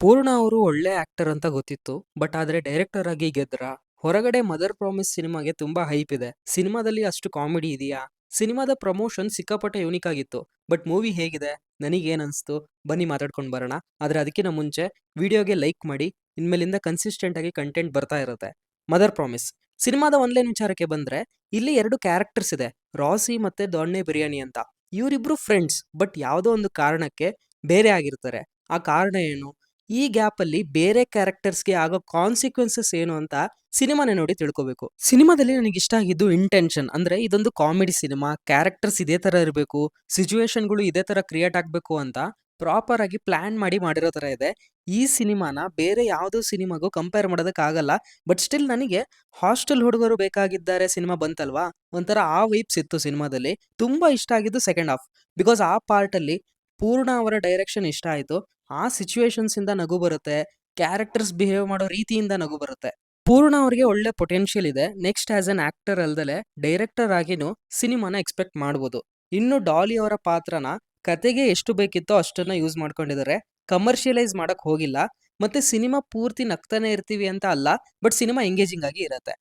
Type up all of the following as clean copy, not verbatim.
ಪೂರ್ಣ ಅವರು ಒಳ್ಳೆ ಆಕ್ಟರ್ ಅಂತ ಗೊತ್ತಿತ್ತು. ಬಟ್ ಆದ್ರೆ ಡೈರೆಕ್ಟರ್ ಆಗಿ ಗೆದ್ರಾ? ಹೊರಗಡೆ ಮದರ್ ಪ್ರಾಮಿಸ್ ಸಿನಿಮಾಗೆ ತುಂಬಾ ಹೈಪ್ ಇದೆ. ಸಿನಿಮಾದಲ್ಲಿ ಅಷ್ಟು ಕಾಮಿಡಿ ಇದೆಯಾ? ಸಿನಿಮಾದ ಪ್ರಮೋಷನ್ ಸಿಕ್ಕಾಪಟ್ಟೆ ಯೂನಿಕ್ ಆಗಿತ್ತು. ಬಟ್ ಮೂವಿ ಹೇಗಿದೆ? ನನಗೇನ್ ಅನ್ಸ್ತು? ಬನ್ನಿ ಮಾತಾಡ್ಕೊಂಡು ಬರೋಣ. ಆದ್ರೆ ಅದಕ್ಕಿಂತ ಮುಂಚೆ ವಿಡಿಯೋಗೆ ಲೈಕ್ ಮಾಡಿ. ಇನ್ಮೇಲಿಂದ ಕನ್ಸಿಸ್ಟೆಂಟ್ ಆಗಿ ಕಂಟೆಂಟ್ ಬರ್ತಾ ಇರುತ್ತೆ. ಮದರ್ ಪ್ರಾಮಿಸ್ ಸಿನಿಮಾದ ಒನ್ಲೈನ್ ವಿಚಾರಕ್ಕೆ ಬಂದ್ರೆ, ಇಲ್ಲಿ ಎರಡು ಕ್ಯಾರೆಕ್ಟರ್ಸ್ ಇದೆ, ರಾಸಿ ಮತ್ತೆ ದೊಣ್ಣೆ ಬಿರಿಯಾನಿ ಅಂತ. ಇವರಿಬ್ರು ಫ್ರೆಂಡ್ಸ್, ಬಟ್ ಯಾವುದೋ ಒಂದು ಕಾರಣಕ್ಕೆ ಬೇರೆ ಆಗಿರ್ತಾರೆ. ಆ ಕಾರಣ ಏನು? ಈ ಗ್ಯಾಪ್ ಅಲ್ಲಿ ಬೇರೆ ಕ್ಯಾರೆಕ್ಟರ್ಸ್ಗೆ ಆಗೋ ಕಾನ್ಸಿಕ್ವೆನ್ಸಸ್ ಏನು ಅಂತ ಸಿನಿಮಾನೇ ನೋಡಿ ತಿಳ್ಕೊಬೇಕು. ಸಿನಿಮಾದಲ್ಲಿ ನನಗೆ ಇಷ್ಟ ಆಗಿದ್ದು ಇಂಟೆನ್ಷನ್. ಅಂದ್ರೆ ಇದೊಂದು ಕಾಮಿಡಿ ಸಿನಿಮಾ, ಕ್ಯಾರೆಕ್ಟರ್ಸ್ ಇದೇ ತರ ಇರಬೇಕು, ಸಿಚುವೇಶನ್ಗಳು ಇದೇ ತರ ಕ್ರಿಯೇಟ್ ಆಗ್ಬೇಕು ಅಂತ ಪ್ರಾಪರ್ ಆಗಿ ಪ್ಲಾನ್ ಮಾಡಿರೋ ತರ ಇದೆ. ಈ ಸಿನಿಮಾನ ಬೇರೆ ಯಾವುದೋ ಸಿನಿಮಾಗೂ ಕಂಪೇರ್ ಮಾಡೋದಕ್ಕಾಗಲ್ಲ. ಬಟ್ ಸ್ಟಿಲ್ ನನಗೆ ಹಾಸ್ಟೆಲ್ ಹುಡುಗರು ಬೇಕಾಗಿದ್ದಾರೆ ಸಿನಿಮಾ ಬಂತಲ್ವಾ, ಒಂಥರ ಆ ವೈಬ್ಸ್ ಇತ್ತು ಸಿನಿಮಾದಲ್ಲಿ. ತುಂಬಾ ಇಷ್ಟ ಆಗಿದ್ದು ಸೆಕೆಂಡ್ ಹಾಫ್. ಬಿಕಾಸ್ ಆ ಪಾರ್ಟ್ ಅಲ್ಲಿ ಪೂರ್ಣ ಅವರ ಡೈರೆಕ್ಷನ್ ಇಷ್ಟ ಆಯ್ತು. ಆ ಸಿಚುವೇಶನ್ಸ್ ಇಂದ ನಗು ಬರುತ್ತೆ, ಕ್ಯಾರೆಕ್ಟರ್ಸ್ ಬಿಹೇವ್ ಮಾಡೋ ರೀತಿಯಿಂದ ನಗು ಬರುತ್ತೆ. ಪೂರ್ಣ ಅವರಿಗೆ ಒಳ್ಳೆ ಪೊಟೆನ್ಷಿಯಲ್ ಇದೆ. ನೆಕ್ಸ್ಟ್ ಆಸ್ ಅನ್ ಆಕ್ಟರ್ ಅಲ್ದಲೆ ಡೈರೆಕ್ಟರ್ ಆಗಿನೂ ಸಿನಿಮಾನ ಎಕ್ಸ್ಪೆಕ್ಟ್ ಮಾಡ್ಬೋದು. ಇನ್ನು ಡಾಲಿ ಅವರ ಪಾತ್ರನ ಕತೆಗೆ ಎಷ್ಟು ಬೇಕಿತ್ತೋ ಅಷ್ಟನ್ನ ಯೂಸ್ ಮಾಡ್ಕೊಂಡಿದ್ದಾರೆ. ಕಮರ್ಷಿಯಲೈಸ್ ಮಾಡಕ್ ಹೋಗಿಲ್ಲ. ಮತ್ತೆ ಸಿನಿಮಾ ಪೂರ್ತಿ ನಗ್ತಾನೆ ಇರ್ತೀವಿ ಅಂತ ಅಲ್ಲ, ಬಟ್ ಸಿನಿಮಾ ಎಂಗೇಜಿಂಗ್ ಆಗಿ ಇರತ್ತೆ.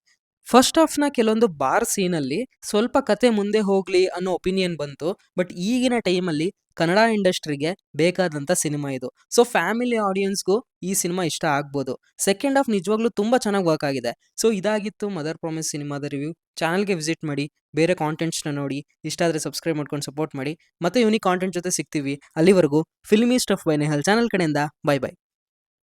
ಫಸ್ಟ್ ಹಾಫ್ನ ಕೆಲವೊಂದು ಬಾರ್ ಸೀನಲ್ಲಿ ಸ್ವಲ್ಪ ಕತೆ ಮುಂದೆ ಹೋಗ್ಲಿ ಅನ್ನೋ ಒಪಿನಿಯನ್ ಬಂತು. ಬಟ್ ಈಗಿನ ಟೈಮಲ್ಲಿ ಕನ್ನಡ ಇಂಡಸ್ಟ್ರಿಗೆ ಬೇಕಾದಂಥ ಸಿನಿಮಾ ಇದು. ಸೊ ಫ್ಯಾಮಿಲಿ ಆಡಿಯನ್ಸ್ಗೂ ಈ ಸಿನಿಮಾ ಇಷ್ಟ ಆಗ್ಬೋದು. ಸೆಕೆಂಡ್ ಹಾಫ್ ನಿಜವಾಗ್ಲೂ ತುಂಬ ಚೆನ್ನಾಗಿ ವರ್ಕ್ ಆಗಿದೆ. ಸೊ ಇದಾಗಿತ್ತು ಮದರ್ ಪ್ರಾಮಿಸ್ ಸಿನಿಮಾದ ರಿವ್ಯೂ. ಚಾನಲ್ಗೆ ವಿಸಿಟ್ ಮಾಡಿ, ಬೇರೆ ಕಾಂಟೆಂಟ್ಸ್ನ ನೋಡಿ, ಇಷ್ಟ ಆದರೆ ಸಬ್ಸ್ಕ್ರೈಬ್ ಮಾಡ್ಕೊಂಡು ಸಪೋರ್ಟ್ ಮಾಡಿ. ಮತ್ತೆ ಯೂನಿಕ್ ಕಾಂಟೆಂಟ್ ಜೊತೆ ಸಿಗ್ತೀವಿ. ಅಲ್ಲಿವರೆಗೂ filmy stuff by Nehal channel ಕಡೆಯಿಂದ ಬೈ ಬೈ.